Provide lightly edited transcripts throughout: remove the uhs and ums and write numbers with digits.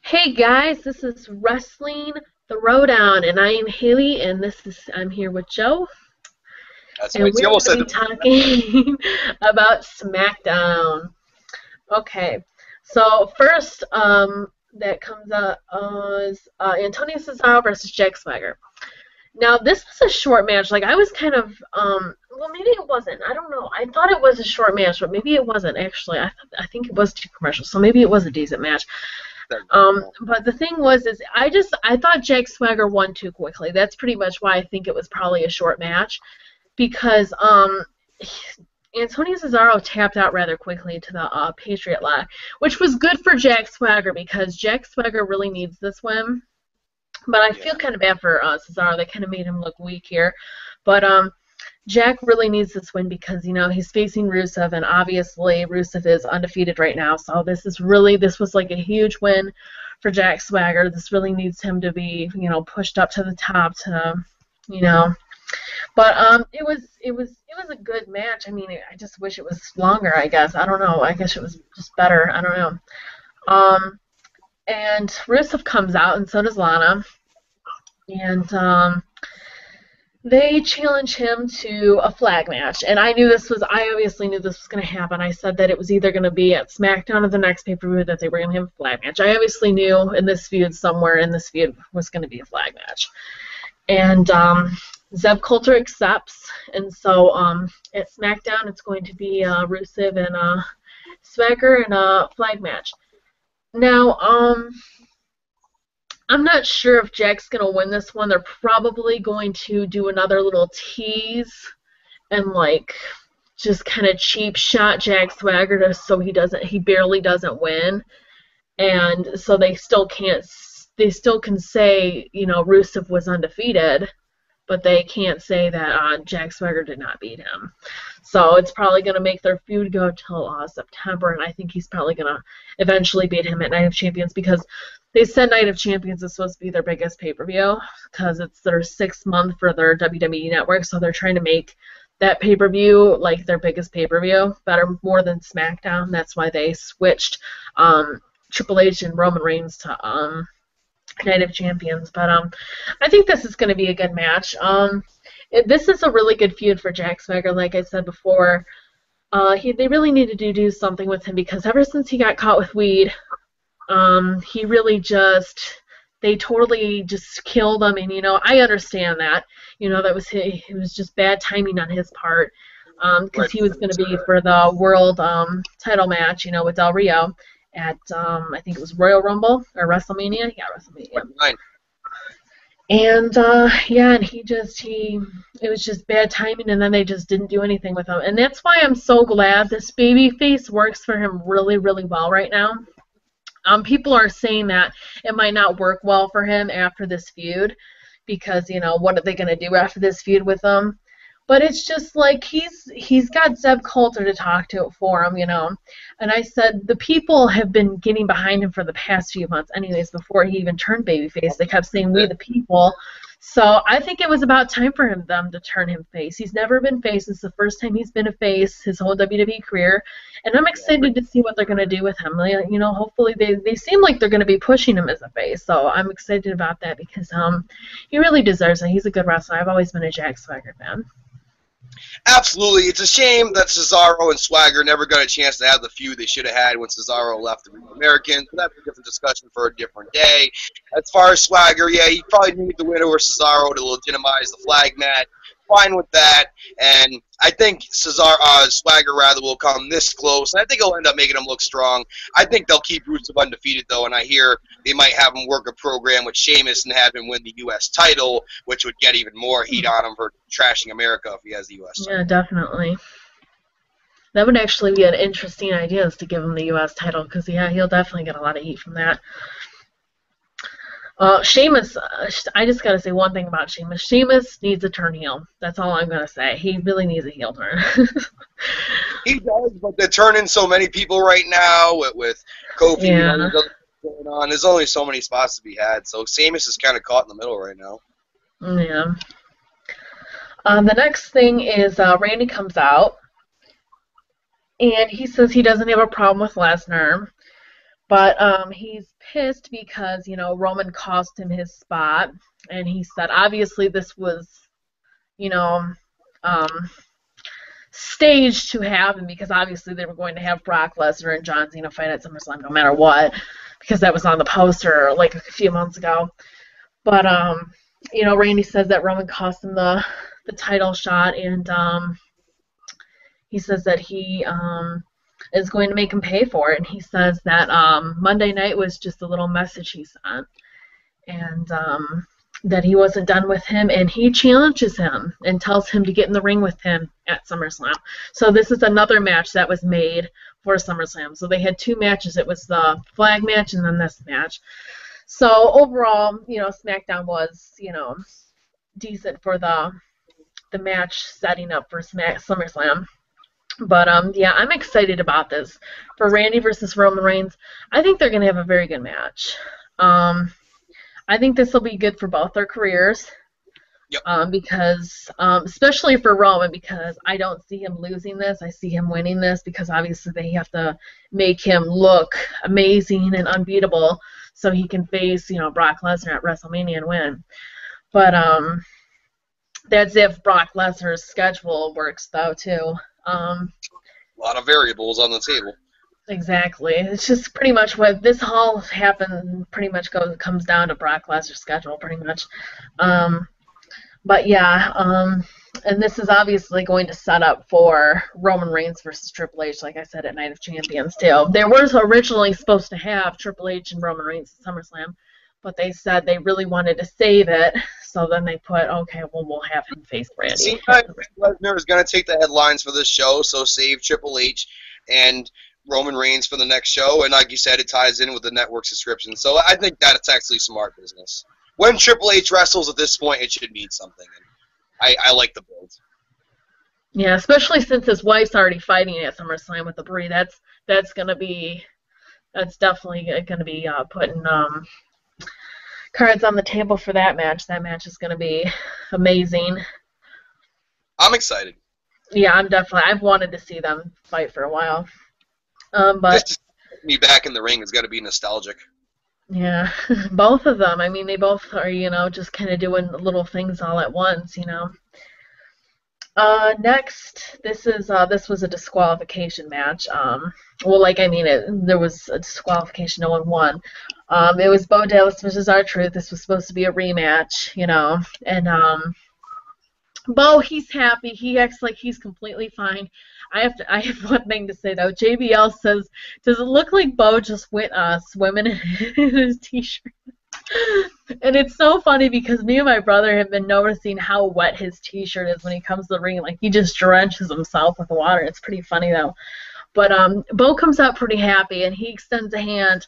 Hey guys, this is Wrestling Throwdown, and I am Haley, and I'm here with Joe, That's and right. So you we're going almost to said be the talking about Smackdown. Okay, so first, that comes up is Antonio Cesaro versus Jack Swagger. Now this was a short match. Like I was kind of, well, maybe it wasn't. I don't know. I thought it was a short match, but maybe it wasn't actually. I think it was two commercials, so maybe it was a decent match. But the thing was, is I thought Jack Swagger won too quickly. That's pretty much why I think it was probably a short match because Antonio Cesaro tapped out rather quickly to the Patriot Lock, which was good for Jack Swagger because Jack Swagger really needs this win. But I feel yeah. kind of bad for Cesaro. They kind of made him look weak here. But Jack really needs this win because, he's facing Rusev, and obviously Rusev is undefeated right now. So this was like a huge win for Jack Swagger. This really needs him to be, pushed up to the top you know. But it was a good match. I mean, I just wish it was longer, I guess. I don't know. I guess it was just better. I don't know. And Rusev comes out, and so does Lana. And they challenge him to a flag match, and I obviously knew this was going to happen. I said that it was either going to be at SmackDown or the next pay-per-view that they were going to have a flag match. I obviously knew somewhere in this feud was going to be a flag match. And Zeb Coulter accepts, and so at SmackDown it's going to be Rusev and Swagger in a flag match. Now, I'm not sure if Jack's going to win this one. They're probably going to do another little tease and just kind of cheap shot Jack Swagger so he barely doesn't win. And so they still can say, Rusev was undefeated, but they can't say that Jack Swagger did not beat him. So it's probably going to make their feud go till September, and I think he's probably going to eventually beat him at Night of Champions because they said Night of Champions is supposed to be their biggest pay-per-view because it's their 6th month for their WWE network, so they're trying to make that pay-per-view like their biggest pay-per-view, more than SmackDown. That's why they switched Triple H and Roman Reigns to Night of Champions. But I think this is going to be a good match. This is a really good feud for Jack Swagger, like I said before. They really needed to do something with him because ever since he got caught with weed, he really they totally just killed him. And, I understand that. It was just bad timing on his part because he was going to be for the world title match, with Del Rio at, I think it was Royal Rumble or WrestleMania. Yeah, WrestleMania. Right. And and it was just bad timing, and then they just didn't do anything with him. And that's why I'm so glad this baby face works for him really, really well right now. People are saying that it might not work well for him after this feud because, what are they going to do after this feud with him? But it's just like he's got Zeb Coulter to talk to for him, And I said the people have been getting behind him for the past few months anyways before he even turned babyface. They kept saying we the people. So I think it was about time for them to turn him face. He's never been face. It's the first time he's been a face his whole WWE career. And I'm excited to see what they're going to do with him. Hopefully they seem like they're going to be pushing him as a face. So I'm excited about that because he really deserves it. He's a good wrestler. I've always been a Jack Swagger fan. Absolutely. It's a shame that Cesaro and Swagger never got a chance to have the feud they should have had when Cesaro left the Americans. But that's a different discussion for a different day. As far as Swagger, yeah, he probably needed the win over Cesaro to legitimize the flag match. Fine with that. And I think Swagger will come this close. And I think he'll end up making him look strong. I think they'll keep Rusev undefeated, though. And I hear they might have him work a program with Sheamus and have him win the U.S. title, which would get even more heat on him for trashing America if he has the U.S. title. Yeah, definitely. That would actually be an interesting idea is to give him the U.S. title because, yeah, he'll definitely get a lot of heat from that. Sheamus, I just got to say one thing about Sheamus. Sheamus needs a turn heel. That's all I'm going to say. He really needs a heel turn. He does, but they're turning so many people right now with Kofi Yeah. and other going on. There's only so many spots to be had, so Sheamus is kind of caught in the middle right now. Yeah. The next thing is Randy comes out, and he says he doesn't have a problem with Lesnar, But he's pissed because, Roman cost him his spot. And he said, obviously, this was, you know, um, staged to happen because obviously they were going to have Brock Lesnar and John Cena fight at SummerSlam no matter what, because that was on the poster like a few months ago. But Randy says that Roman cost him the title shot, and he says that he is going to make him pay for it. And he says that Monday night was just a little message he sent, and that he wasn't done with him, and he challenges him and tells him to get in the ring with him at SummerSlam. So this is another match that was made for SummerSlam. So they had two matches. It was the flag match and then this match. So overall, SmackDown was, decent for the match setting up for SummerSlam. But yeah, I'm excited about this. For Randy versus Roman Reigns, I think they're going to have a very good match. I think this will be good for both their careers. Yep. Because especially for Roman, because I don't see him losing this. I see him winning this because obviously they have to make him look amazing and unbeatable so he can face, Brock Lesnar at WrestleMania and win. But that's if Brock Lesnar's schedule works, though, too. A lot of variables on the table. Exactly. It's just pretty much what this all happened. Pretty much comes down to Brock Lesnar's schedule, pretty much. But yeah, and this is obviously going to set up for Roman Reigns versus Triple H, like I said, at Night of Champions too. They were originally supposed to have Triple H and Roman Reigns at SummerSlam, but they said they really wanted to save it, so then they put, okay, well, we'll have him face Randy. Seems like Lesnar is going to take the headlines for this show, so save Triple H and Roman Reigns for the next show, and like you said, it ties in with the network subscription. So I think that's actually smart business. When Triple H wrestles at this point, it should mean something. And I like the build. Yeah, especially since his wife's already fighting at SummerSlam with the Brie. That's definitely gonna be putting cards on the table for that match. That match is gonna be amazing. I'm excited. Yeah, I've wanted to see them fight for a while. But just to get me back in the ring has got to be nostalgic. Yeah, both of them. I mean, they both are, just kind of doing little things all at once, Next, this was a disqualification match. There was a disqualification. No one won. It was Bo Dallas versus R-Truth. This was supposed to be a rematch, and Bo, he's happy. He acts like he's completely fine. I have one thing to say though. JBL says, "Does it look like Bo just went swimming in his t-shirt?" And it's so funny because me and my brother have been noticing how wet his t-shirt is when he comes to the ring. Like he just drenches himself with water. It's pretty funny though. But Bo comes out pretty happy and he extends a hand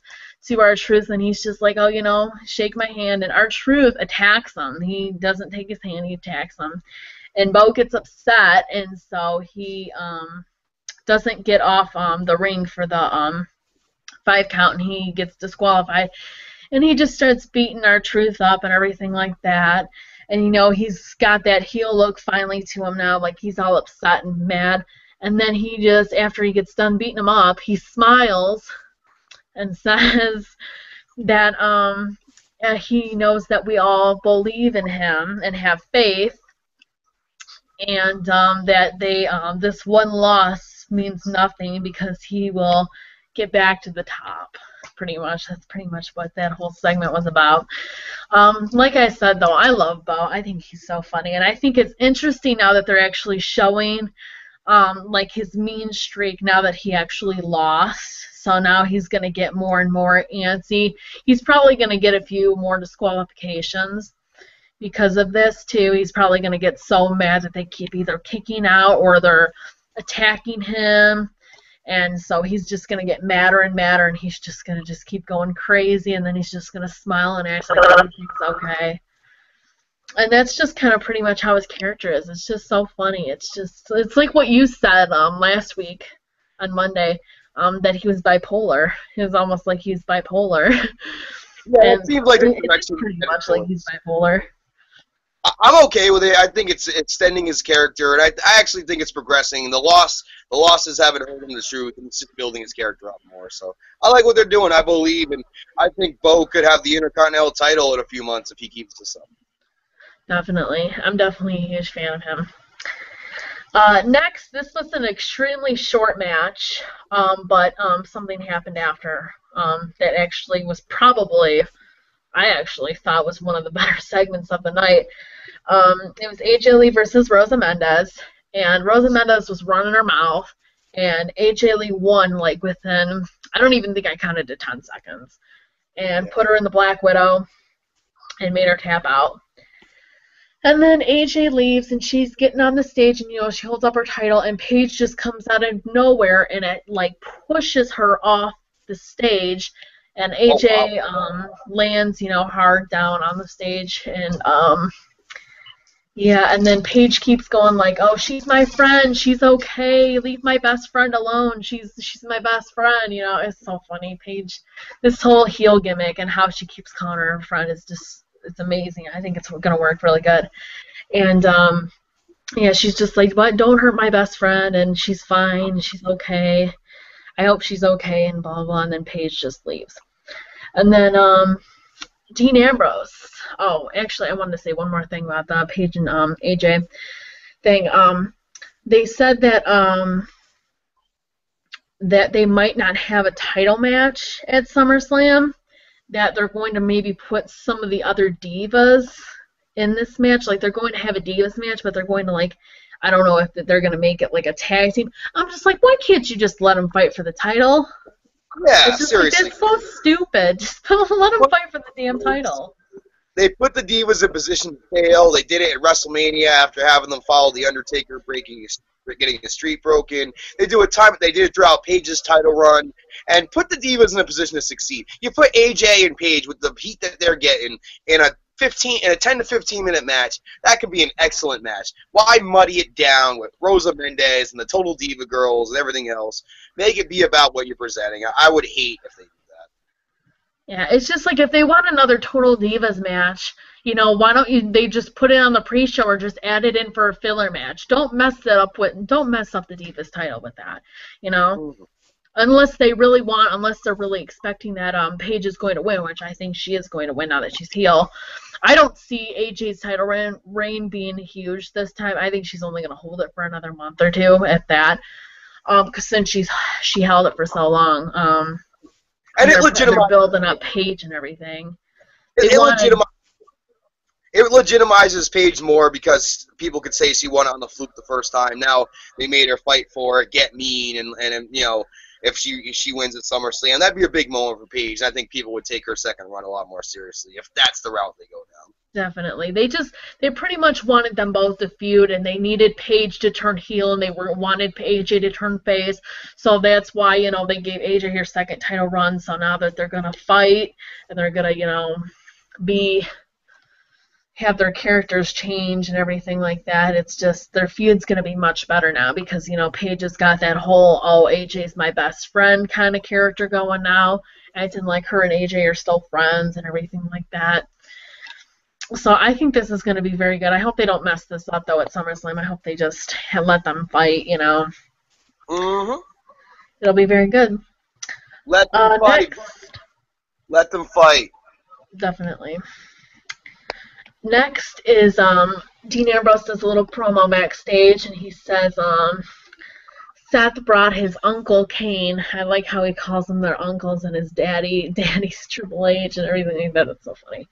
to R-Truth and he's just like, "Oh, shake my hand." And R-Truth attacks him. He doesn't take his hand. He attacks him. And Bo gets upset, and so he doesn't get off the ring for the 5 count, and he gets disqualified. And he just starts beating R-Truth up and everything like that. And, he's got that heel look finally to him now, like he's all upset and mad. And then he just, after he gets done beating him up, he smiles and says that he knows that we all believe in him and have faith. And that this one loss means nothing because he will get back to the top. Pretty much, that's pretty much what that whole segment was about. Like I said, though, I love Bo. I think he's so funny, and I think it's interesting now that they're actually showing like his mean streak now that he actually lost. So now he's going to get more and more antsy. He's probably going to get a few more disqualifications. Because of this, too, he's probably going to get so mad that they keep either kicking out or they're attacking him. And so he's just going to get madder and madder, and he's just going to just keep going crazy, and then he's just going to smile and act like everything's okay. And that's just kind of pretty much how his character is. It's just so funny. It's like what you said last week on Monday, that he was bipolar. It was almost like he's bipolar. Yeah, it seems like it's pretty much like he's bipolar. I'm okay with it. I think it's extending his character, and I actually think it's progressing. The losses haven't hurt him the truth, and it's just building his character up more. So I like what they're doing. I believe, and I think Bo could have the Intercontinental title in a few months if he keeps this up. Definitely. I'm definitely a huge fan of him. Next, this was an extremely short match, but something happened after that actually was probably, I actually thought was one of the better segments of the night. It was AJ Lee versus Rosa Mendez, and Rosa Mendez was running her mouth, and AJ Lee won like within, I don't even think I counted to 10 seconds, and put her in the Black Widow and made her tap out. And then AJ leaves, and she's getting on the stage, and, she holds up her title, and Paige just comes out of nowhere, and it, like, pushes her off the stage, and AJ lands, hard down on the stage, and, yeah, and then Paige keeps going like, oh, she's my friend, she's okay, leave my best friend alone, she's my best friend, it's so funny. Paige, this whole heel gimmick and how she keeps calling her friend is just, it's amazing. I think it's going to work really good. And, yeah, she's just like, but don't hurt my best friend, and she's fine, she's okay, I hope she's okay, and blah, blah, and then Paige just leaves. And then, Dean Ambrose. Oh, actually, I wanted to say one more thing about the Paige and AJ thing. They said that that they might not have a title match at SummerSlam, that they're going to maybe put some of the other divas in this match. Like, they're going to have a divas match, but they're going to, like, I don't know if they're going to make it like a tag team. I'm just like, why can't you just let them fight for the title? Yeah, it's just seriously. Like, that's so stupid. Just let them fight for the damn title. They put the Divas in position to fail. They did it at WrestleMania after having them follow The Undertaker getting his streak broken. They did it throughout Paige's title run, and put the Divas in a position to succeed. You put AJ and Paige with the heat that they're getting in a 10 to 15 minute match. That could be an excellent match. Why muddy it down with Rosa Mendez and the Total Diva girls and everything else? Make it be about what you're presenting. I would hate if they. Yeah, it's just like if they want another Total Divas match, why don't they just put it on the pre-show or just add it in for a filler match? Don't mess up the Divas title with that, Mm-hmm. Unless they're really expecting that Paige is going to win, which I think she is going to win now that she's heel. I don't see AJ's title reign being huge this time. I think she's only going to hold it for another month or two at that, because since she held it for so long. And they're building up Paige and everything. It legitimizes Paige more because people could say she won on the fluke the first time. Now they made her fight for it, get mean, and if she wins at SummerSlam, that'd be a big moment for Paige. I think people would take her second run a lot more seriously if that's the route they go down. Definitely. They pretty much wanted them both to feud, and they needed Paige to turn heel, and they wanted AJ to turn face. So that's why, they gave AJ her second title run. So now that they're going to fight, and they're going to, have their characters change and everything like that, it's just their feud's going to be much better now because, Paige has got that whole, oh, AJ's my best friend kind of character going now. Acting like her and AJ are still friends and everything like that. So I think this is going to be very good. I hope they don't mess this up, though, at SummerSlam. I hope they just let them fight, Mm-hmm. It'll be very good. Let them fight. Next, let them fight. Definitely. Next is Dean Ambrose does a little promo backstage, and he says Seth brought his Uncle Kane. I like how he calls them their uncles and his daddy's Triple H and everything like that. It's so funny.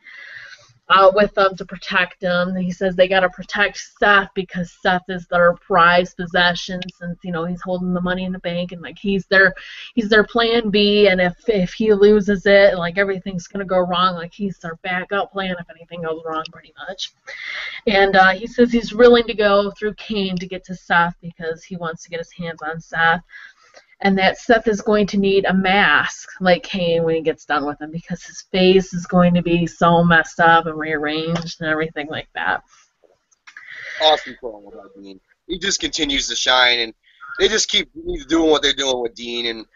With them to protect him. He says they got to protect Seth because Seth is their prized possession since he's holding the money in the bank and like he's their plan B, and if he loses it, like everything's gonna go wrong, like he's their backup plan if anything goes wrong, pretty much. And he says he's willing to go through Kane to get to Seth because he wants to get his hands on Seth. And that Seth is going to need a mask like Kane when he gets done with him because his face is going to be so messed up and rearranged and everything like that. Awesome promo by Dean. He just continues to shine, and they just keep doing what they're doing with Dean and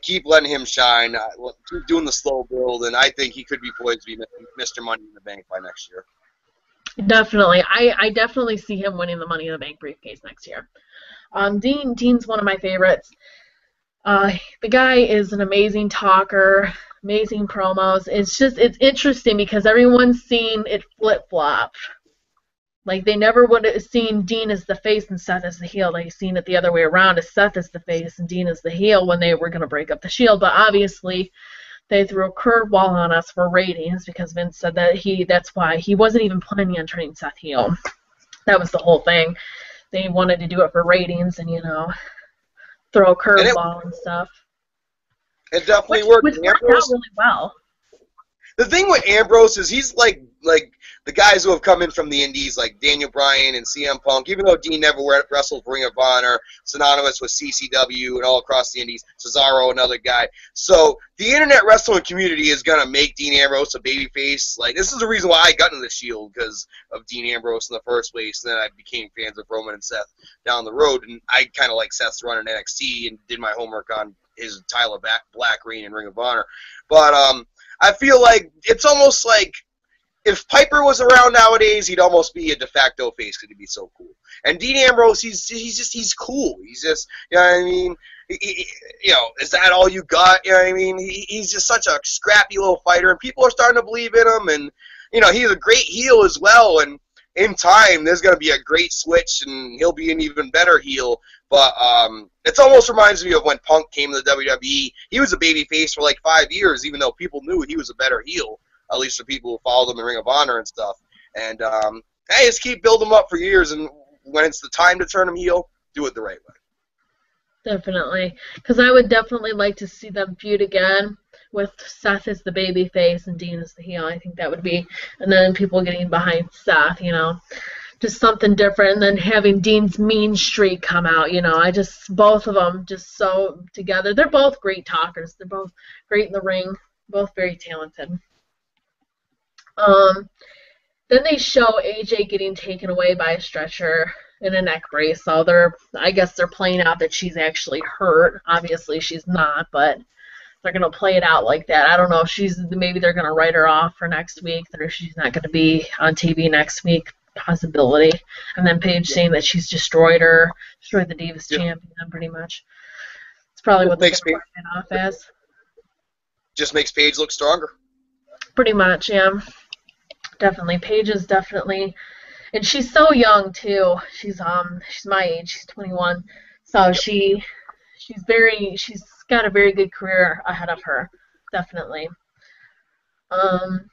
keep letting him shine. Keep doing the slow build, and I think he could be poised to be Mr. Money in the Bank by next year. Definitely. I definitely see him winning the Money in the Bank briefcase next year. Dean's one of my favorites. The guy is an amazing talker, amazing promos. It's interesting because everyone's seen it flip flop. Like they never would have seen Dean as the face and Seth as the heel. They've seen it the other way around, as Seth as the face and Dean as the heel when they were going to break up the Shield. But obviously, they threw a curveball on us for ratings because Vince said that that's why he wasn't even planning on turning Seth heel. That was the whole thing. They wanted to do it for ratings and throw a And curveball and stuff, it definitely which worked. which worked out really well. The thing with Ambrose is he's like the guys who have come in from the indies, like Daniel Bryan and CM Punk, even though Dean never wrestled for Ring of Honor, synonymous with CCW and all across the indies, Cesaro, another guy. So the internet wrestling community is going to make Dean Ambrose a babyface. Like, this is the reason why I got into the Shield, because of Dean Ambrose in the first place, and then I became fans of Roman and Seth down the road, and I kind of like Seth's run in NXT and did my homework on his Tyler Black reign in Ring of Honor. But I feel like it's almost like if Piper was around nowadays, he'd almost be a de facto face because he'd be so cool. And Dean Ambrose, he's cool. He's just, you know what I mean? Is that all you got? You know what I mean? He's just such a scrappy little fighter, and people are starting to believe in him. And he's a great heel as well. And in time, there's going to be a great switch, and he'll be an even better heel. But it almost reminds me of when Punk came to the WWE. He was a baby face for like 5 years, even though people knew he was a better heel, at least the people who followed him in Ring of Honor and stuff. And, hey, just keep building him up for years, and when it's the time to turn him heel, do it the right way. Definitely. Because I would definitely like to see them feud again with Seth as the baby face and Dean as the heel. I think that would be, and then people getting behind Seth, just something different, and then having Dean's mean streak come out, both of them just so together. They're both great talkers. They're both great in the ring, both very talented. Then they show AJ getting taken away by a stretcher in a neck brace, so I guess they're playing out that she's actually hurt. Obviously she's not, but they're going to play it out like that. I don't know if maybe they're going to write her off for next week, or she's not going to be on TV next week. Possibility. And then Paige saying that she's destroyed the Divas champion, pretty much. It's probably what they're going to write it off as. Just makes Paige look stronger. Pretty much, yeah. Definitely. Paige is definitely, and she's so young too. She's my age. She's 21. So she's got a very good career ahead of her. Definitely. And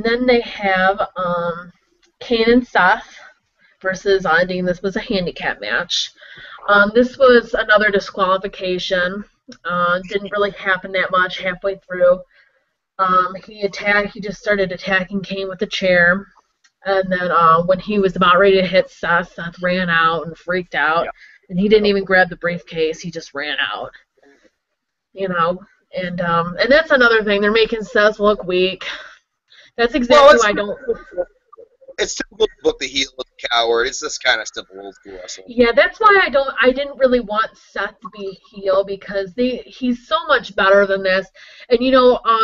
then they have Kane and Seth versus Dean. This was a handicap match. This was another disqualification. Didn't really happen that much halfway through. He just started attacking Kane with a chair. And then when he was about ready to hit Seth, Seth ran out and freaked out. Yeah. And he didn't even grab the briefcase. He just ran out. And that's another thing. They're making Seth look weak. That's exactly why I don't... It's typical to book the heel as a coward. It's this kind of simple old school wrestling. Yeah, that's why I didn't really want Seth to be heel, because he's so much better than this. And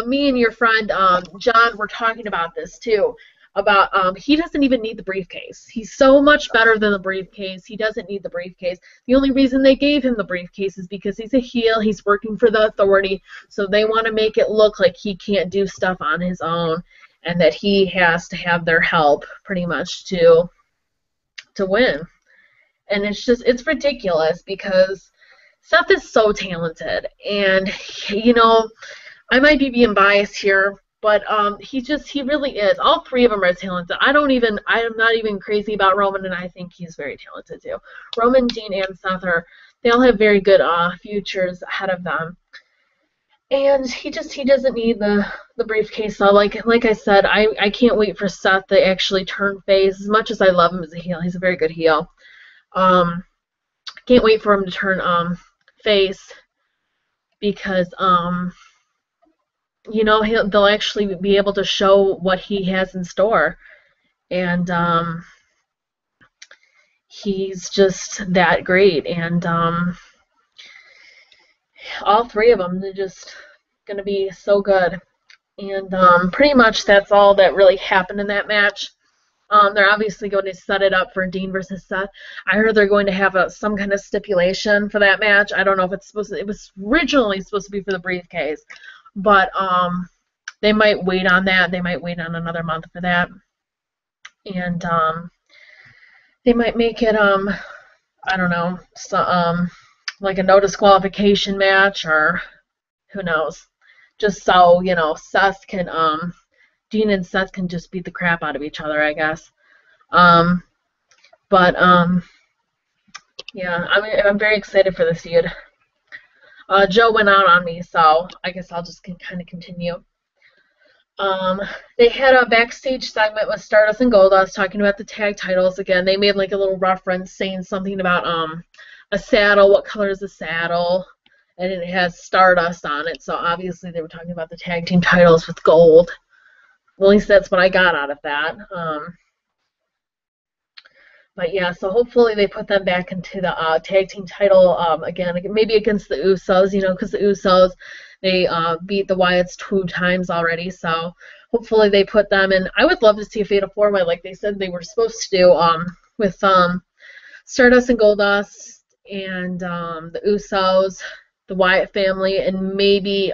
me and your friend John were talking about this too. About he doesn't even need the briefcase. He's so much better than the briefcase. He doesn't need the briefcase. The only reason they gave him the briefcase is because he's a heel. He's working for the Authority, so they want to make it look like he can't do stuff on his own, and that he has to have their help pretty much to win. And it's ridiculous because Seth is so talented, and I might be being biased here, but he really is. All three of them are talented. I am not even crazy about Roman, and I think he's very talented too. Roman, Dean, and Seth they all have very good futures ahead of them. And he doesn't need the briefcase. So like I said, I can't wait for Seth to actually turn face. As much as I love him as a heel, he's a very good heel. Can't wait for him to turn face, because they'll actually be able to show what he has in store, and he's just that great. And all three of them, they're just going to be so good. And pretty much that's all that really happened in that match. They're obviously going to set it up for Dean versus Seth. I heard they're going to have some kind of stipulation for that match. I don't know if it's supposed to. It was originally supposed to be for the briefcase, but they might wait on that. They might wait on another month for that, and they might make it I don't know, so, like a no disqualification match, or who knows, just so Seth can Dean and Seth can just beat the crap out of each other, I guess. Um, but yeah, I'm very excited for this feud. Joe went out on me, so I guess I'll just kind of continue. Um, they had a backstage segment with Stardust and Goldust talking about the tag titles again. They made like a little reference saying something about a saddle. What color is the saddle? And it has Stardust on it, so obviously they were talking about the tag team titles with gold. At least that's what I got out of that. But yeah, so hopefully they put them back into the tag team title again, maybe against the Usos, because the Usos, they beat the Wyatts 2 times already, so hopefully they put them in. I would love to see a Fatal 4-Way like they said they were supposed to do with Stardust and Goldust and the Usos, the Wyatt family, and maybe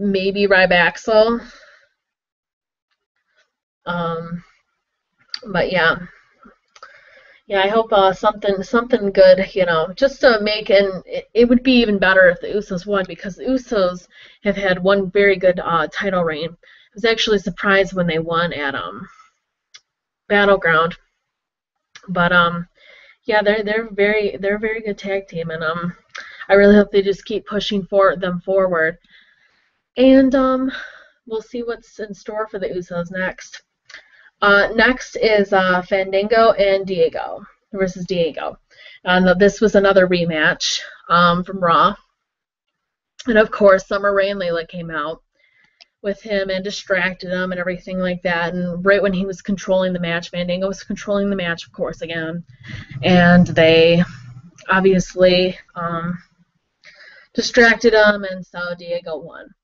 Ryback. But yeah, I hope something good, just to make, and it would be even better if the Usos won, because the Usos have had one very good title reign. I was actually surprised when they won at Battleground, but yeah, they're a very good tag team, and I really hope they just keep pushing them forward, and we'll see what's in store for the Usos next. Next is Fandango and Diego versus Diego. This was another rematch from Raw. And of course, Summer Rae and Layla came out with him and distracted him and everything like that. And right when he was controlling the match, Fandango was controlling the match, of course, again. And they obviously distracted him, and so Diego won.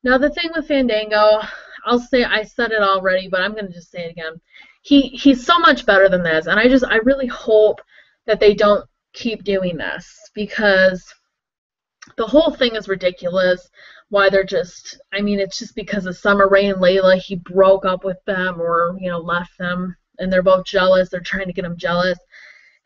Now, the thing with Fandango, I said it already, but I'm going to just say it again. He's so much better than this, and I really hope that they don't keep doing this, because the whole thing is ridiculous. Why they're just, it's just because of Summer Rae and Layla. He broke up with them, or left them, and they're both jealous. They're trying to get him jealous,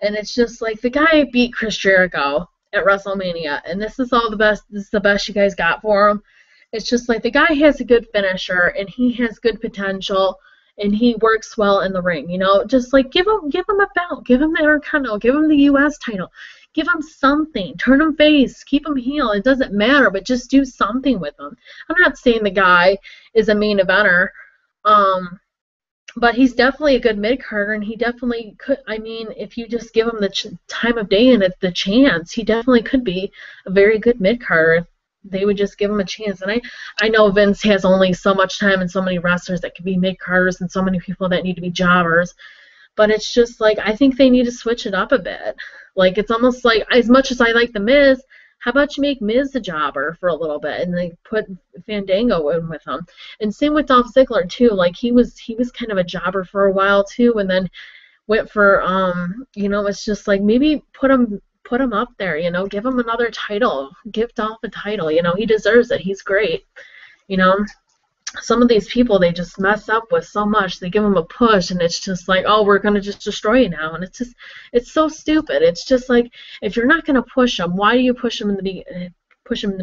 and it's just like, the guy beat Chris Jericho at WrestleMania, and this is the best you guys got for him. It's just like, the guy has a good finisher, and he has good potential, and he works well in the ring. Just like, give him a belt, give him the Intercontinental, give him the U.S. title, give him something, turn him face, keep him heel. It doesn't matter, but just do something with him. I'm not saying the guy is a main eventer, but he's definitely a good mid-carder, and he definitely could. If you just give him the time of day and the chance, he definitely could be a very good mid-carder. They would just give him a chance. And I know Vince has only so much time and so many wrestlers that can be mid-carders and so many people that need to be jobbers. But it's just like, I think they need to switch it up a bit. Like, it's almost like, as much as I like The Miz, how about you make Miz a jobber for a little bit, and they put Fandango in with him. And same with Dolph Ziggler too. Like, he was kind of a jobber for a while too, and then went for it's just like, maybe put him up there, give him another title, give Dolph a title, he deserves it, he's great. Some of these people, they just mess up with so much. They give him a push, and it's just like, oh, we're going to just destroy you now. And it's so stupid. It's just like, if you're not going to push him, why do you push him in the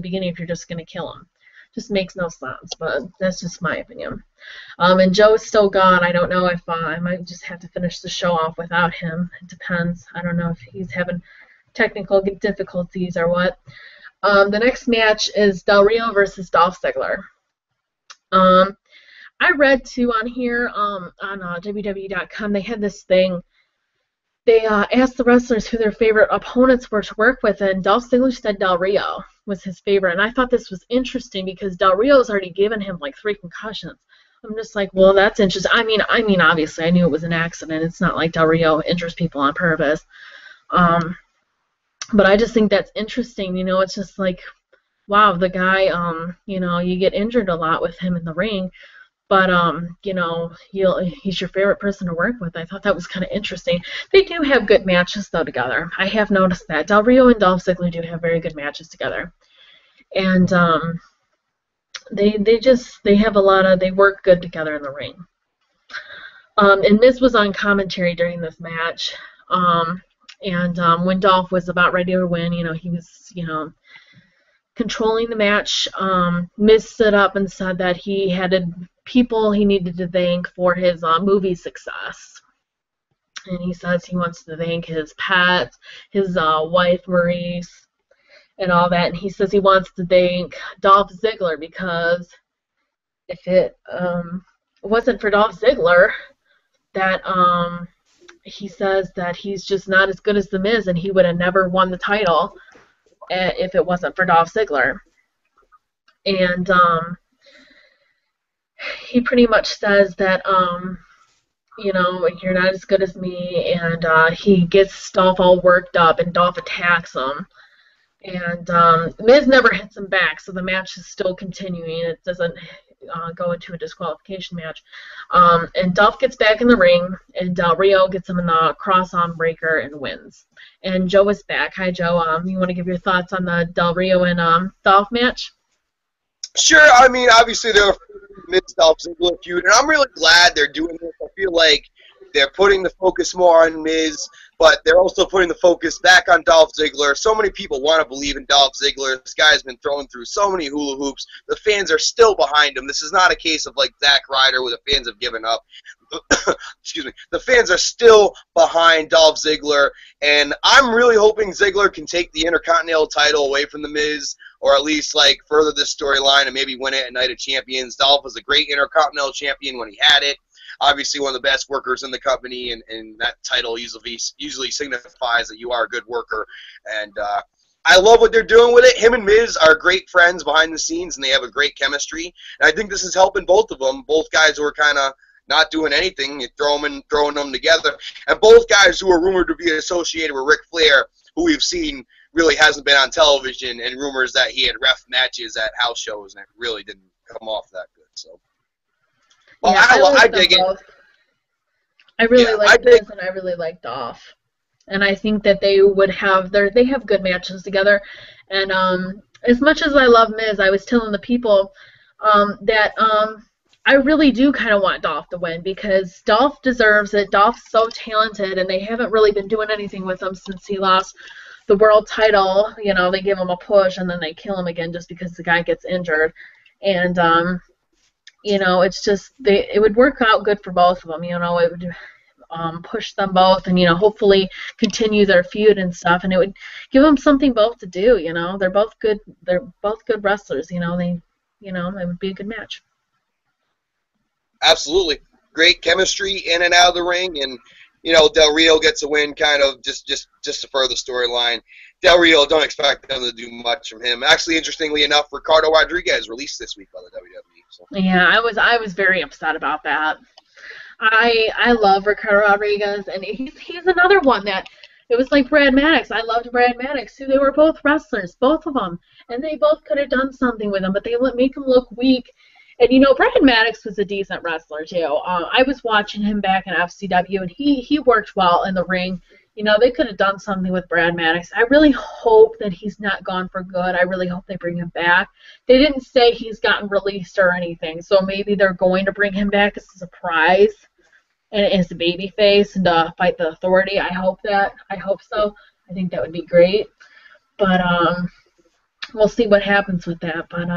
beginning if you're just going to kill him? Just makes no sense, but that's just my opinion. And Joe's still gone. I don't know if I might just have to finish the show off without him. It depends. I don't know if he's having technical difficulties or what. The next match is Del Rio versus Dolph Ziggler. I read too on here on WWE.com, they had this thing. They asked the wrestlers who their favorite opponents were to work with, and Dolph Ziggler said Del Rio was his favorite. And I thought this was interesting, because Del Rio's already given him like 3 concussions. I'm just like, well, that's interesting. Obviously, I knew it was an accident. It's not like Del Rio injures people on purpose. But I just think that's interesting. It's just like, wow, the guy, you get injured a lot with him in the ring. But you know, he's your favorite person to work with. I thought that was kind of interesting. They do have good matches though together. I have noticed that Del Rio and Dolph Ziggler do have very good matches together, and they have a lot of they work good together in the ring. And Miz was on commentary during this match, and when Dolph was about ready to win, he was controlling the match. Miz stood up and said that he had people he needed to thank for his movie success. And he says he wants to thank his pets, his wife Maurice, and all that. And he says he wants to thank Dolph Ziggler because if it wasn't for Dolph Ziggler, that he says that he's just not as good as The Miz, and he would have never won the title if it wasn't for Dolph Ziggler. And he pretty much says that, you're not as good as me, and he gets Dolph all worked up, and Dolph attacks him. And Miz never hits him back, so the match is still continuing. It doesn't go into a disqualification match. And Dolph gets back in the ring, and Del Rio gets him in the cross-arm breaker and wins. And Joe is back. Hi, Joe. You want to give your thoughts on the Del Rio and Dolph match? Sure. I mean, obviously they're a Miz-Dolph Ziggler feud, and I'm really glad they're doing this. I feel like they're putting the focus more on Miz, but they're also putting the focus back on Dolph Ziggler. So many people want to believe in Dolph Ziggler. This guy's been thrown through so many hula hoops. The fans are still behind him. This is not a case of like Zack Ryder where the fans have given up. Excuse me. The fans are still behind Dolph Ziggler, and I'm really hoping Ziggler can take the Intercontinental title away from The Miz, or at least like further this storyline and maybe win it at Night of Champions. Dolph was a great Intercontinental champion when he had it. Obviously one of the best workers in the company, and that title usually signifies that you are a good worker. And I love what they're doing with it. Him and Miz are great friends behind the scenes, and they have a great chemistry. And I think this is helping both of them. Both guys who are kind of not doing anything, you throwing them together. And both guys who are rumored to be associated with Ric Flair, who we've seen really hasn't been on television, and rumors that he had ref matches at house shows, and it really didn't come off that good. So. Well, yeah, I dig it. I really like Miz, and I really like Dolph, and I think that they have good matches together. And as much as I love Miz, I was telling the people that I really do kind of want Dolph to win because Dolph deserves it. Dolph's so talented, and they haven't really been doing anything with him since he lost the world title. They give him a push, and then they kill him again just because the guy gets injured. And it's just it would work out good for both of them. It would push them both, and hopefully continue their feud and stuff. And it would give them something both to do. They're both good. They're both good wrestlers. It would be a good match. Absolutely, great chemistry in and out of the ring, and Del Rio gets a win, kind of just to further the storyline. Del Rio, don't expect them to do much from him. Actually, interestingly enough, Ricardo Rodriguez released this week by the WWE. So. Yeah, I was very upset about that. I love Ricardo Rodriguez, and he's another one that it was like Brad Maddox. I loved Brad Maddox too. They were both wrestlers, both of them, and they both could have done something with him, but they make him look weak. And Brad Maddox was a decent wrestler too. I was watching him back in FCW, and he worked well in the ring. They could have done something with Brad Maddox. I really hope that he's not gone for good. I really hope they bring him back. They didn't say he's gotten released or anything, so maybe they're going to bring him back as a surprise and as a babyface and to fight the Authority. I hope so. I think that would be great. But we'll see what happens with that. But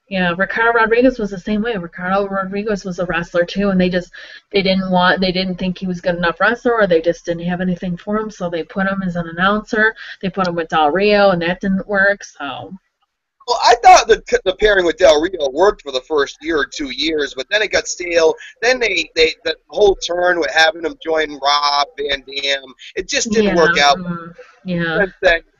yeah, Ricardo Rodriguez was the same way. Ricardo Rodriguez was a wrestler too, and they didn't think he was good enough wrestler, or they just didn't have anything for him, so they put him as an announcer. They put him with Del Rio, and that didn't work. So. Well, I thought the pairing with Del Rio worked for the first year or 2 years, but then it got stale. Then the whole turn with having him join Rob Van Dam, it just didn't work out. Yeah.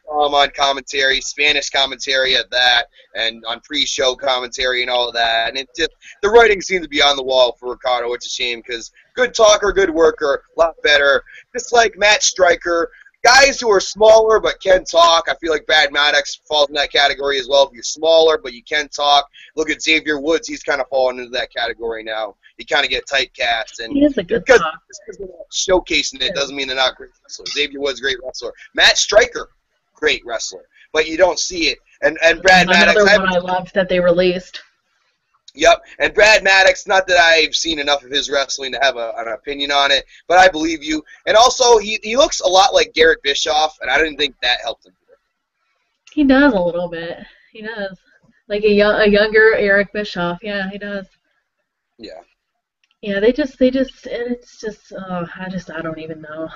On commentary, Spanish commentary at that, and on pre-show commentary and all of that. And it just, the writing seemed to be on the wall for Ricardo. It's a shame because good talker, good worker, a lot better. Just like Matt Stryker, guys who are smaller but can talk. I feel like Brad Maddox falls in that category as well. If you're smaller but you can talk, look at Xavier Woods. He's kind of falling into that category now. You kind of get typecast, and He is a just good because talk. they're not showcasing it doesn't mean they're not great wrestlers. Xavier Woods, great wrestler. Matt Stryker, great wrestler, but you don't see it. And Brad Maddox, Another one I loved that they released. yep, and Brad Maddox, not that I've seen enough of his wrestling to have an opinion on it, but I believe you. And also, he looks a lot like Garrett Bischoff, and I didn't think that helped him. He does a little bit. He does. Like a younger Eric Bischoff. Yeah, he does. Yeah. Yeah, it's just, I don't even know.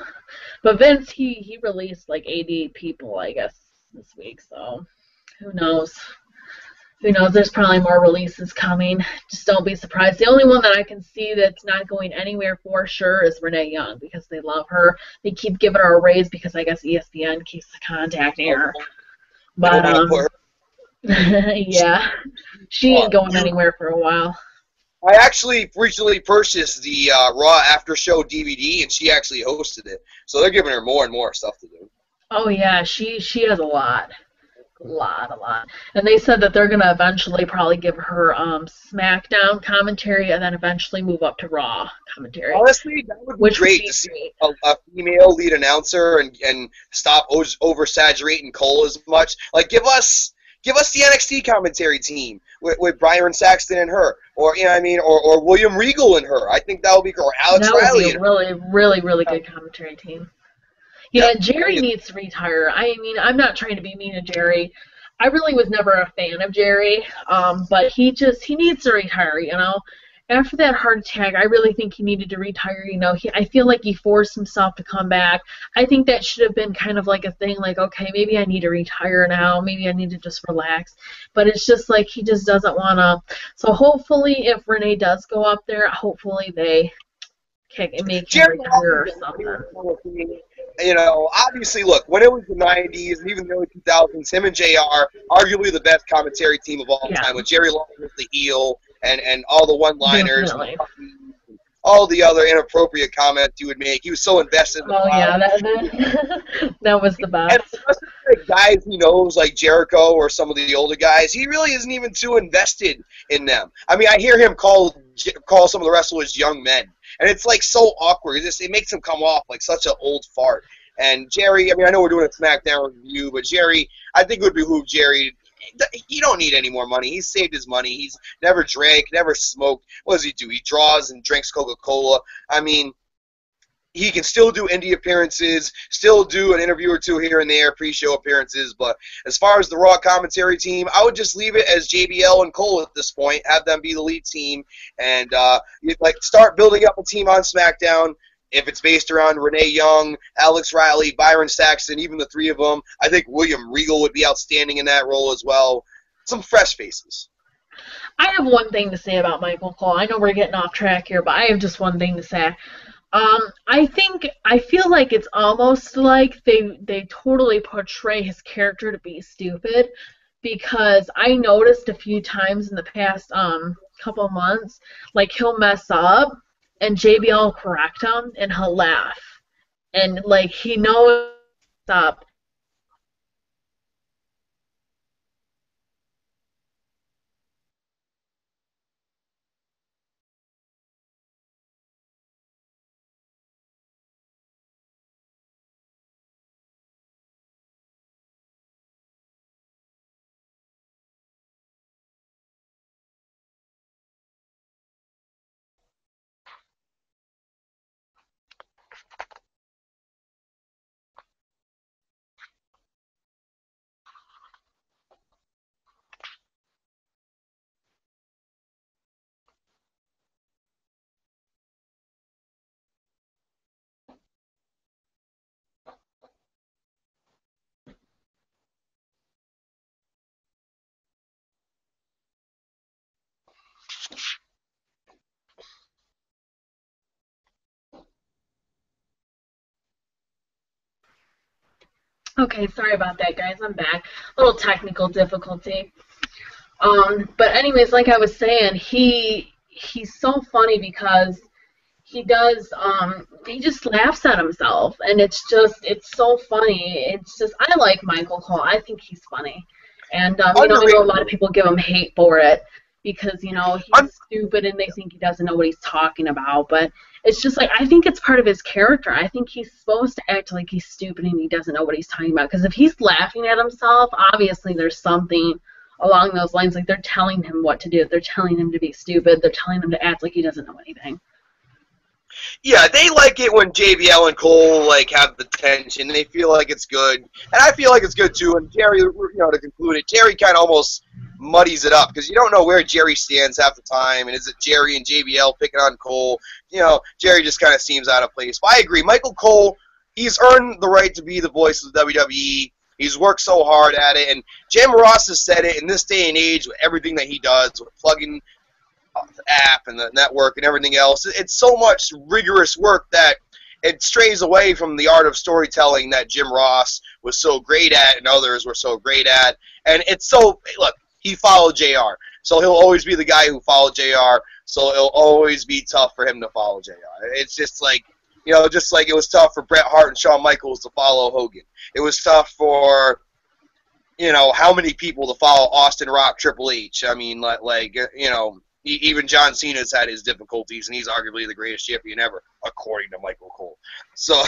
But Vince, he released like 80 people, I guess, this week, so who knows? Who knows? There's probably more releases coming. Just don't be surprised. The only one that I can see that's not going anywhere for sure is Renee Young, because they love her. They keep giving her a raise because I guess ESPN keeps contacting her. But, yeah, she ain't going anywhere for a while. I actually recently purchased the Raw After Show DVD, and she actually hosted it. So they're giving her more and more stuff to do. Oh, yeah, she has a lot. A lot. And they said that they're going to eventually probably give her Smackdown commentary and then eventually move up to Raw commentary. Honestly, that would be great to see a female lead announcer and stop oversaturating Cole as much. Like, give us the NXT commentary team with Byron Saxton and her, or you know what I mean, or William Regal and her. I think that would be cool. Alex Riley. That would be a really good commentary team. Yeah, Jerry needs to retire. I mean, I'm not trying to be mean to Jerry. I really was never a fan of Jerry, but he needs to retire, you know. After that heart attack, I really think he needed to retire, you know. I feel like he forced himself to come back. I think that should have been kind of like a thing, like, okay, maybe I need to retire now. Maybe I need to just relax. But it's just like he just doesn't want to. So hopefully if Renee does go up there, hopefully they make him retire or something. You know, obviously, look, when it was the 90s and even the early 2000s, him and JR, arguably the best commentary team of all time, with Jerry Lawler as the heel and all the one-liners, and all the other inappropriate comments he would make. He was so invested in the that was the best. And the guys he knows, like Jericho or some of the older guys, he really isn't even too invested in them. I mean, I hear him call some of the wrestlers young men. And it's like so awkward. It makes him come off like such an old fart. And Jerry, I mean, I know we're doing a SmackDown review, but Jerry, I think it would behoove Jerry. He don't need any more money. He's saved his money. He's never drank, never smoked. What does he do? He draws and drinks Coca-Cola. I mean, he can still do indie appearances, still do an interview or two here and there, pre-show appearances. But as far as the Raw commentary team, I would just leave it as JBL and Cole at this point. Have them be the lead team, and start building up a team on SmackDown. If it's based around Renee Young, Alex Riley, Byron Saxton, even the three of them, I think William Regal would be outstanding in that role as well. Some fresh faces. I have one thing to say about Michael Cole. I know we're getting off track here, but I have just one thing to say. I feel like it's almost like they totally portray his character to be stupid, because I noticed a few times in the past couple months, like he'll mess up and JBL will correct him and he'll laugh, and like he knows up. Okay, sorry about that, guys. I'm back. A little technical difficulty. But anyways, like I was saying, he's so funny because he does. He just laughs at himself, and it's so funny. It's just, I like Michael Cole. I think he's funny, and I know a Underrated. lot of people give him hate for it because Un- he's stupid and they think he doesn't know what he's talking about. But it's just like, I think it's part of his character. I think he's supposed to act like he's stupid and he doesn't know what he's talking about. Because if he's laughing at himself, obviously there's something along those lines. Like, they're telling him what to do. They're telling him to be stupid. They're telling him to act like he doesn't know anything. Yeah, they like it when JBL and Cole like have the tension. They feel like it's good, and I feel like it's good too. And Jerry, to conclude it, Jerry kind of almost muddies it up because you don't know where Jerry stands half the time. And is it Jerry and JBL picking on Cole? Jerry just kind of seems out of place. But I agree, Michael Cole, he's earned the right to be the voice of the WWE. He's worked so hard at it, and Jim Ross has said it in this day and age with everything that he does, with plugging the app and the network and everything else. It's so much rigorous work that it strays away from the art of storytelling that Jim Ross was so great at and others were so great at. And it's so, look, he followed JR. So he'll always be the guy who followed JR. So it'll always be tough for him to follow JR. It's just like, just like it was tough for Bret Hart and Shawn Michaels to follow Hogan. It was tough for, how many people to follow Austin Rock, Triple H. I mean, even John Cena's had his difficulties, and he's arguably the greatest champion ever, according to Michael Cole. So,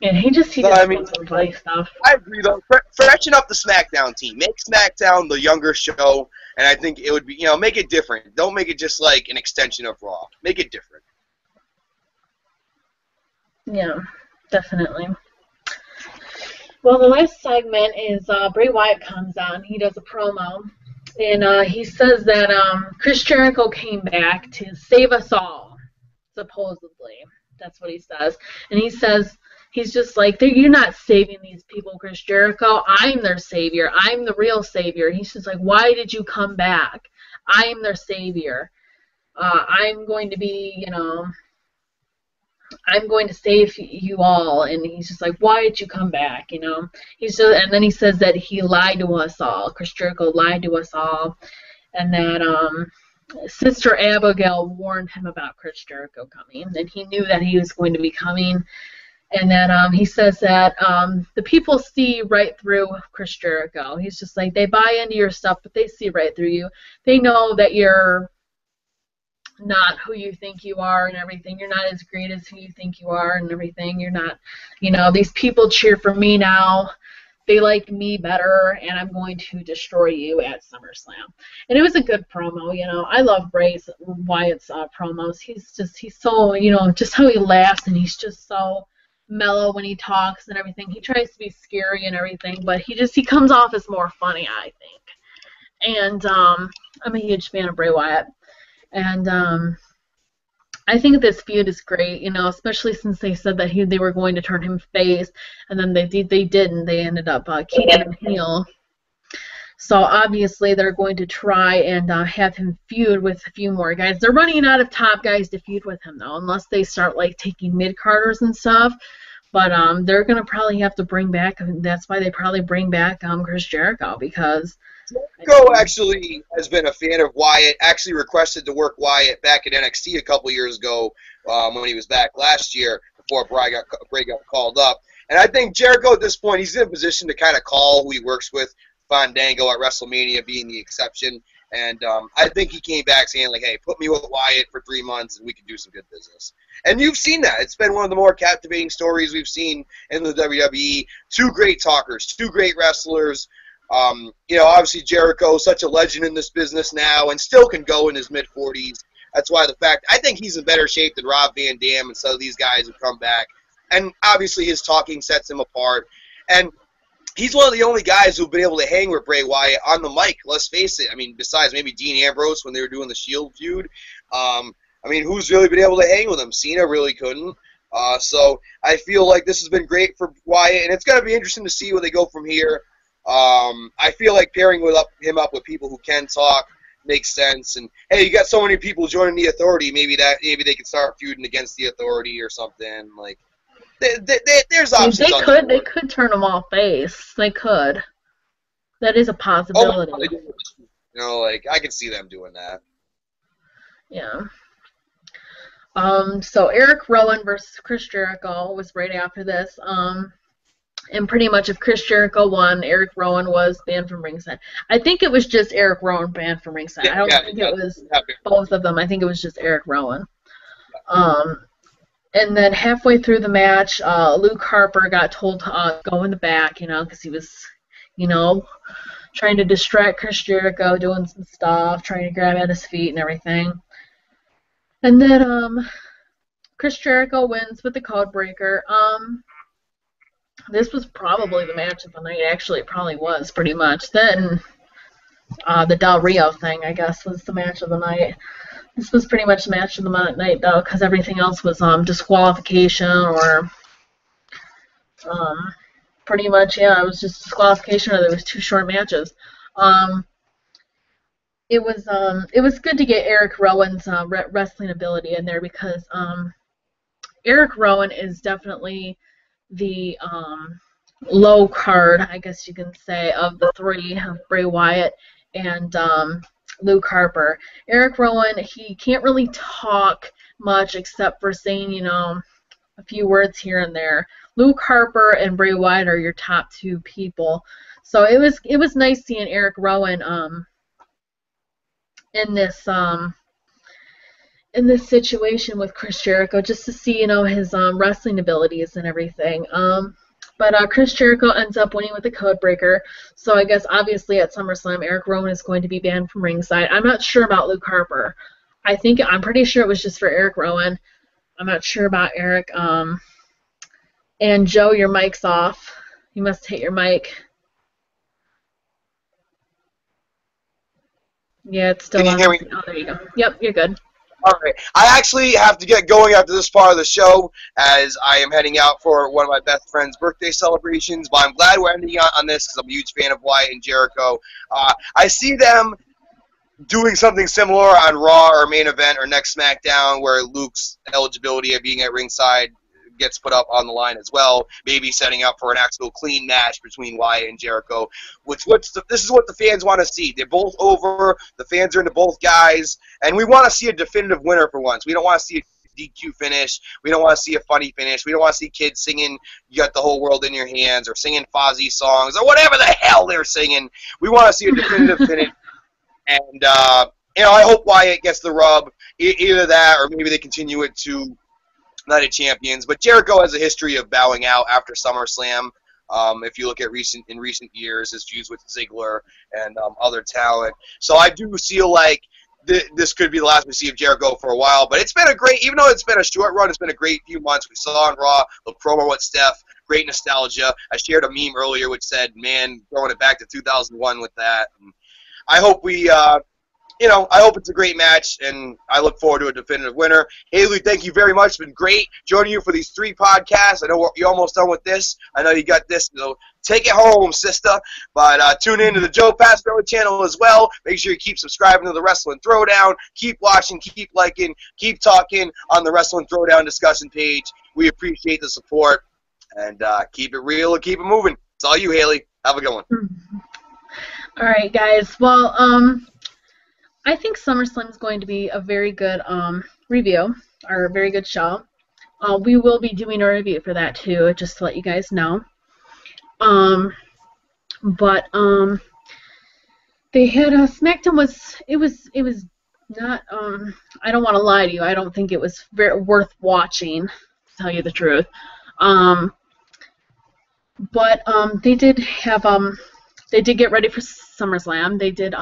And he just wants to play stuff. I agree though. Freshen up the SmackDown team. Make SmackDown the younger show, and I think it would be, make it different. Don't make it just like an extension of Raw. Make it different. Yeah, definitely. Well, the last segment is Bray Wyatt comes on. He does a promo, and he says that Chris Jericho came back to save us all, supposedly. That's what he says. And he says, he's just like, you're not saving these people, Chris Jericho. I'm their savior. I'm the real savior. He's just like, why did you come back? I'm their savior. I'm going to be, I'm going to save you all. And he's just like, why did you come back? He's just, and then he says that he lied to us all. Chris Jericho lied to us all, and that Sister Abigail warned him about Chris Jericho coming, and he knew that he was going to be coming. And then he says that the people see right through Chris Jericho. He's just like, they buy into your stuff, but they see right through you. They know that you're not who you think you are and everything. You're not as great as who you think you are and everything. You're not, these people cheer for me now. They like me better, and I'm going to destroy you at SummerSlam. And it was a good promo, I love Bray Wyatt's promos. He's so, just how he laughs, and he's just so mellow when he talks and everything. He tries to be scary and everything, but he comes off as more funny, I think. And I'm a huge fan of Bray Wyatt. And I think this feud is great, especially since they said that they were going to turn him face, and then they didn't. They ended up keeping him heel. So obviously they're going to try and have him feud with a few more guys. They're running out of top guys to feud with him, though, unless they start taking mid-carders and stuff. But they're going to probably have to bring back, that's why they probably bring back Chris Jericho, because Jericho actually has been a fan of Wyatt, actually requested to work Wyatt back at NXT a couple years ago when he was back last year before Bray got called up. And I think Jericho at this point, he's in a position to kind of call who he works with, Fandango at WrestleMania being the exception. And I think he came back saying, hey, put me with Wyatt for 3 months and we can do some good business. And you've seen that. It's been one of the more captivating stories we've seen in the WWE. Two great talkers, two great wrestlers. Obviously Jericho, such a legend in this business now and still can go in his mid-40s. That's why I think he's in better shape than Rob Van Dam and some of these guys who come back. And obviously his talking sets him apart. And he's one of the only guys who've been able to hang with Bray Wyatt on the mic, let's face it. I mean, besides maybe Dean Ambrose when they were doing the Shield feud. Who's really been able to hang with him? Cena really couldn't. So I feel like this has been great for Wyatt, and it's going to be interesting to see where they go from here. I feel like pairing him up with people who can talk makes sense. And hey, you got so many people joining the Authority, maybe they could start feuding against the Authority or something. There's options. They could turn them all face. They could. That is a possibility. I can see them doing that. Yeah. So Eric Rowan versus Chris Jericho was right after this. And pretty much if Chris Jericho won, Eric Rowan was banned from ringside. I think it was just Eric Rowan banned from ringside. Yeah, I don't yeah, think yeah. it was both of them. I think it was just Eric Rowan. And then halfway through the match, Luke Harper got told to go in the back, because he was, trying to distract Chris Jericho, doing some stuff, trying to grab at his feet and everything. And then Chris Jericho wins with the code breaker. This was probably the match of the night. Actually, it probably was pretty much. Then the Del Rio thing, I guess, was the match of the night. This was pretty much the match of the night, though, because everything else was disqualification or pretty much, yeah, it was just disqualification or there was 2 short matches. It was good to get Eric Rowan's wrestling ability in there because Eric Rowan is definitely the low card, I guess you can say, of the 3 of Bray Wyatt and Luke Harper. Eric Rowan, he can't really talk much except for saying, a few words here and there. Luke Harper and Bray Wyatt are your top 2 people. So it was nice seeing Eric Rowan in this situation with Chris Jericho, just to see, his wrestling abilities and everything. But Chris Jericho ends up winning with the code breaker. So I guess obviously at SummerSlam, Eric Rowan is going to be banned from ringside. I'm not sure about Luke Harper. I'm pretty sure it was just for Eric Rowan. I'm not sure about Eric. And Joe, your mic's off. You must hit your mic. Yeah, it's still Can on. you hear me? Oh, there you go. Yep, you're good. All right. I actually have to get going after this part of the show as I am heading out for one of my best friend's birthday celebrations. But I'm glad we're ending on this because I'm a huge fan of Wyatt and Jericho. I see them doing something similar on Raw or Main Event or next Smackdown where Luke's eligibility of being at ringside gets put up on the line as well, maybe setting up for an actual clean match between Wyatt and Jericho. This is what the fans want to see. They're both over. The fans are into both guys, and we want to see a definitive winner for once. We don't want to see a DQ finish. We don't want to see a funny finish. We don't want to see kids singing "You Got the Whole World in Your Hands" or singing Fozzy songs or whatever the hell they're singing. We want to see a definitive finish, and I hope Wyatt gets the rub. Either that, or maybe they continue it to Night of Champions, but Jericho has a history of bowing out after SummerSlam. If you look at recent years, his feuds with Ziggler and other talent. So I do feel like this could be the last we see of Jericho for a while. But it's been even though it's been a short run, it's been a great few months. We saw on Raw the promo with Steph, great nostalgia. I shared a meme earlier which said, "Man, throwing it back to 2001 with that." And I hope I hope it's a great match, and I look forward to a definitive winner. Haley, thank you very much. It's been great joining you for these 3 podcasts. I know you're almost done with this. I know you got this, so take it home, sister. But tune in to the Joe Pasquale channel as well. Make sure you keep subscribing to the Wrestling Throwdown. Keep watching, keep liking, keep talking on the Wrestling Throwdown discussion page. We appreciate the support, and keep it real and keep it moving. It's all you, Haley. Have a good one. All right, guys. Well, I think SummerSlam is going to be a very good review, or a very good show. We will be doing a review for that too, just to let you guys know. But they had SmackDown was not. I don't want to lie to you. I don't think it was worth watching, to tell you the truth. But they did have they did get ready for SummerSlam. They did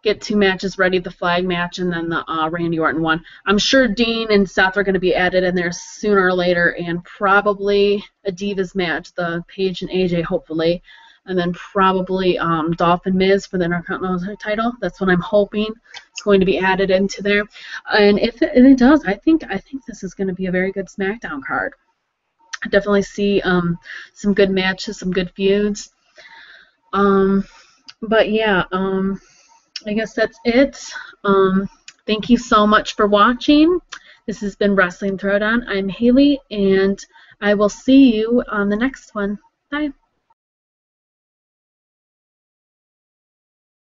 get 2 matches ready, the flag match and then the Randy Orton one. I'm sure Dean and Seth are going to be added in there sooner or later, and probably a Divas match, the Paige and AJ, hopefully, and then probably Dolph and Miz for the Intercontinental title. That's what I'm hoping is going to be added into there. And if it does, I think this is going to be a very good SmackDown card. I definitely see some good matches, some good feuds. But yeah, I guess that's it. Thank you so much for watching. This has been Wrestling Throwdown. I'm Haley, and I will see you on the next one. Bye.